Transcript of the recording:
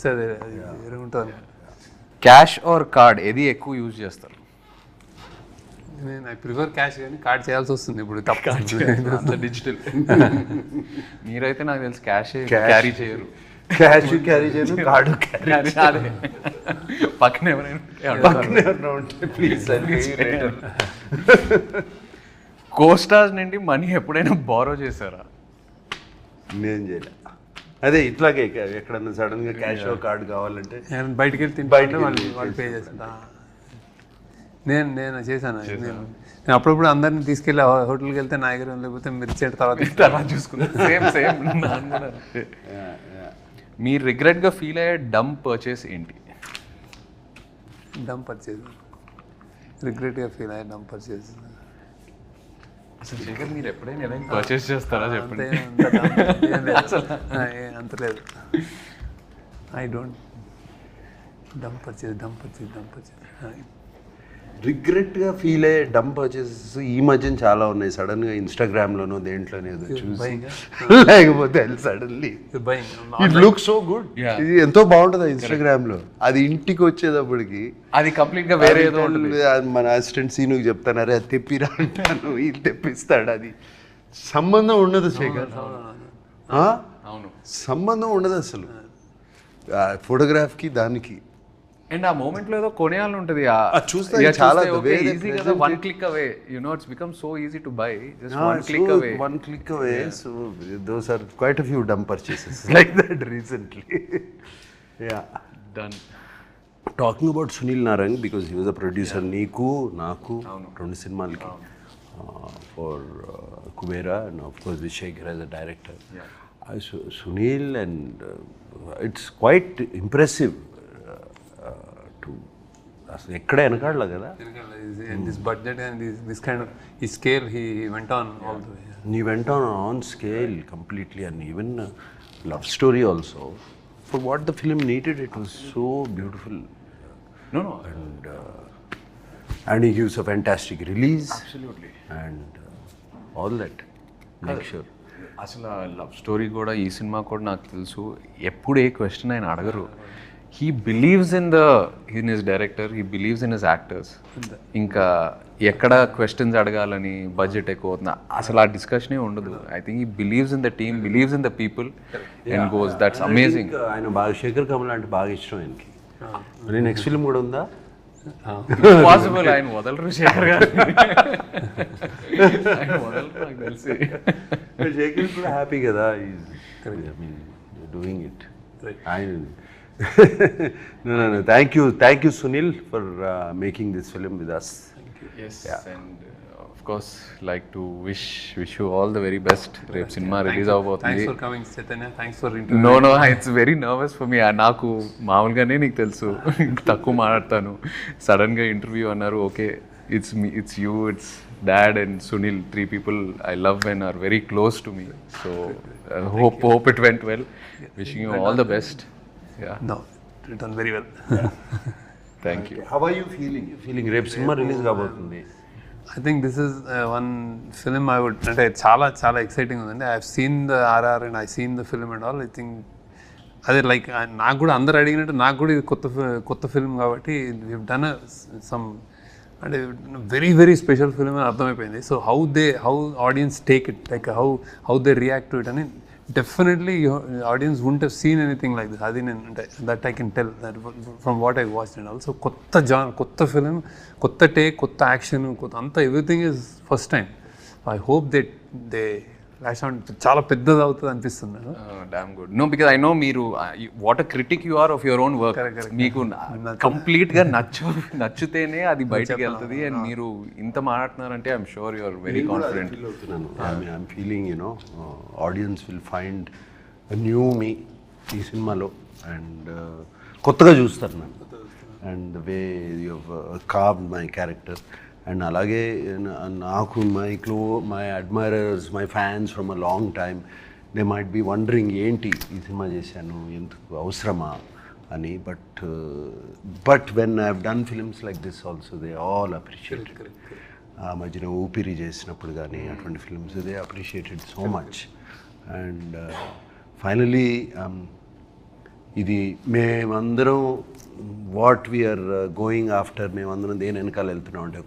వస్తే అది ఉంటుంది. క్యాష్ ఆర్ కార్డ్ ఏది ఎక్కువ యూజ్ చేస్తారు? నేను ఐ ప్రిఫర్ క్యాష్, కానీ కార్డ్ చేయాల్సి వస్తుంది ఇప్పుడు తప్ప. డిజిటల్. మీరైతే నాకు తెలిసి క్యాష్ క్యారీ చేయరు. క్యాష్ క్యారీ చేయను, కార్డు క్యారీ. పక్కన ఎవరైనా ఉంటే ప్లీజ్ కోస్టార్స్ నుండి మనీ ఎప్పుడైనా బారో చేశారా? నేను చేయలే. అదే ఇట్లాగే ఎక్కడన్నా సడన్ గా క్యాష్ కార్డు కావాలంటే బయటికి వెళ్ళి తింటే వాళ్ళు పే చేస్తా. నేను చేశాను. నేను అప్పుడప్పుడు అందరిని తీసుకెళ్ళి హోటల్కి వెళ్తే నా దగ్గర లేకపోతే మీరు ఇచ్చేట తర్వాత చూసుకున్నాను. Same same. మీరు రిగ్రెట్గా ఫీల్ అయ్యే డమ్ పర్చేస్ ఏంటి? డమ్ పర్చేజ్, రిగ్రెట్గా ఫీల్ అయ్యే డమ్ పర్చేజ్. అసలు శేఖర్ మీరు ఎప్పుడైనా ఏదైనా పర్చేస్ చేస్తారా చెప్పండి? అంత లేదు. I don't dumb purchase. రిగ్రెట్గా ఫీల్ అయ్యే డమ్ పర్చేసెస్ ఈ మధ్యన చాలా ఉన్నాయి. సడన్గా ఇన్స్టాగ్రామ్లోనో దేంట్లోనే ఏదో చూసి లేకపోతే suddenly it look so good, ఇది ఎంతో బాగుంటుంది ఇన్స్టాగ్రామ్లో. అది ఇంటికి వచ్చేటప్పటికి అది కంప్లీట్గా వేరే ఏదో ఉంటుంది. మన అసిస్టెంట్ సీనుకి చెప్తాను, అరే అది తెప్పిరా అంటాను, ఇది తెప్పిస్తాడు. అది సంబంధం ఉండదు శేఖర్, అవును సంబంధం ఉండదు అసలు ఫోటోగ్రాఫ్కి దానికి. అండ్ ఆ మూమెంట్ లో ఏదో కొనేయాలని ఉంటుంది. చూస్తే చాలా ఈజీ కదా, one click away. You know it's become so easy to buy, just one click away. So those are quite a few dumb purchases like that recently. Yeah, done. Talking about Sunil Narang, because he was a producer, నీకు నాకు రెండు సినిమాలకి for Kubera, and of course Vishekar as a director. Sunil, and it's quite impressive. అసలు ఎక్కడ వెనకాడలే కదా. This budget and this kind of ఈ scale he went on all the way. He went on scale completely, and even love story also. For what the film needed, it was so beautiful. No. And he gives a fantastic release. Absolutely. And all that. Make sure. అసలు love story కూడా ఈ cinema కూడా నాకు తెలుసు ఎప్పుడు ఏ question ఆయన అడగరు. He believes in his director, he believes in his actors. ఇంకా ఎక్కడ క్వశ్చన్స్ అడగాలని బడ్జెట్ ఎక్కువ అవుతుంది అసలు ఆ డిస్కషనే ఉండదు. I think he believes in the team, believes in the people and goes. That's amazing. ఆయన బాగా శేఖర్ కమల్ అంటే బాగా ఇష్టం ఆయనకి. మరి నెక్స్ట్ ఫిల్మ్ కూడా ఉందా? పాసిబుల్. ఆయన వదలరు శేఖర్ గారు, ఆయన వదలరు నాకు తెలిసి. శేఖర్ కూడా హ్యాపీ కదా, doing it. No. Thank you, Sunil, for making this film with us. Thank you. Yes, yeah. And of course, like to wish you all the very best. Rep cinema release avabothundi. Thanks for coming, Chaitanya. Thanks for interview. No, it's very nervous for me. Naaku maamulugane neeku telusu takku maadtanu. Sudden ga interview annaru. Okay, it's me, it's you, it's Dad and Sunil. Three people I love and are very close to me. So hope it went well. Wishing you all the best. Yeah. No, it done very well. Thank you. How are you feeling? Rep cinema release kabotundi. I think this is one film I would, అంటే చాలా exciting ఉందండి. I have seen the RR and I seen the film and all. I think అదే like నాకు కూడా అందరు అడిగినట్టు నాకు కూడా ఇది కొత్త ఫిల్మ్ కాబట్టి వీ డన్ సమ్ అంటే వెరీ స్పెషల్ ఫిల్మ్ అని అర్థమైపోయింది. So how audience take it, like how they react to it అని definitely audience won't have seen anything like this. అది నేను అంటే that I can tell that from what I watched and also. కొత్త film, కొత్త take, కొత్త action, అంతా everything is first time. I hope they lash on చాలా పెద్దది అవుతుంది అనిపిస్తుంది. Damn good. No, because I know మీరు what a critic you are of your own work. మీకు కంప్లీట్గా నచ్చితేనే అది బయటకు వెళ్తుంది. అండ్ మీరు ఇంత మాట్లాడుతున్నారంటే I'm sure you are very confident. I'm feeling audience will find new me ఈ సినిమాలో, అండ్ కొత్తగా చూస్తారు నన్ను, and the way you carved my character. And అలాగే నాకు my admirers, my fans from a long time, they might be wondering ఏంటి ఈ cinema చేశాను, ఎందుకు అవసరమా అని. But when I have done films like this also they all appreciate. ఆ మధ్యన ఊపిరి చేసినప్పుడు కానీ అటువంటి films they appreciated so much. And finally ఇది మేమందరం వాట్ వీఆర్ గోయింగ్ ఆఫ్టర్, మేమందరం దేని వెనకాల వెళ్తున్నాం అంటే ఒక